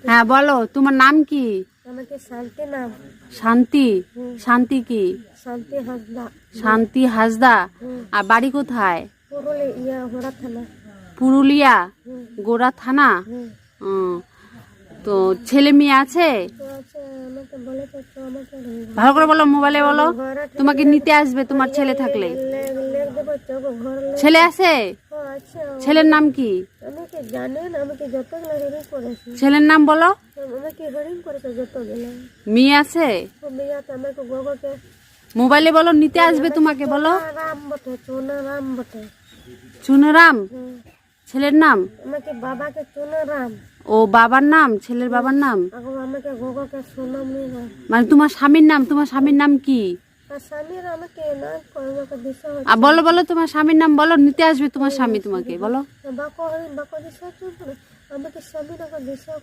হ্যাঁ বলো, তোমার নাম কি? আমাকে শান্তি নাম। শান্তি? শান্তি কি? শান্তি হাসদা। শান্তি হাসদা। আর বাড়ি কোথায়? পুরুলিয়া গোড়া থানা। পুরুলিয়া গোড়া থানা। তো ছেলে মেয়ে আছে? তো আছে, আমাকে বলেছে তো আমাকে ভালো করে বলো, মোবাইলে বলো। তোমাকে নিতে আসবে তোমার ছেলে থাকলে। লেখ দেবো তো ঘর ছেলে আছে? আছে। ছেলের নাম কি? আমাকে জানেন, আমাকে যতগুলো রিডিং করেছে। ছেলের নাম বলো। আমাকে রিডিং করেছে যতগুলো। মেয়ে আছে? মেয়ে তো আমাকে গোগোকে মোবাইলে বলো, নিতে আসবে তোমাকে বলো। রাম বটে, চুনা রাম বটে। চুনরাম ছেলের নাম? আমাকে বাবাকে চুনা রাম। ও বাবার নাম, ছেলের বাবার নাম? আমাকে গোগোকে সোনামণি রাম। মানে তোমার স্বামীর নাম? তোমার স্বামীর নাম কি? আর স্বামীর আমাকে না আমাকে দিশা আর বলো বলো, তোমার স্বামীর নাম বলো, নিতে আসবে তোমার স্বামী তোমাকে বলো। বাকো বাকো দিশা আমাকে স্বামীর দিশা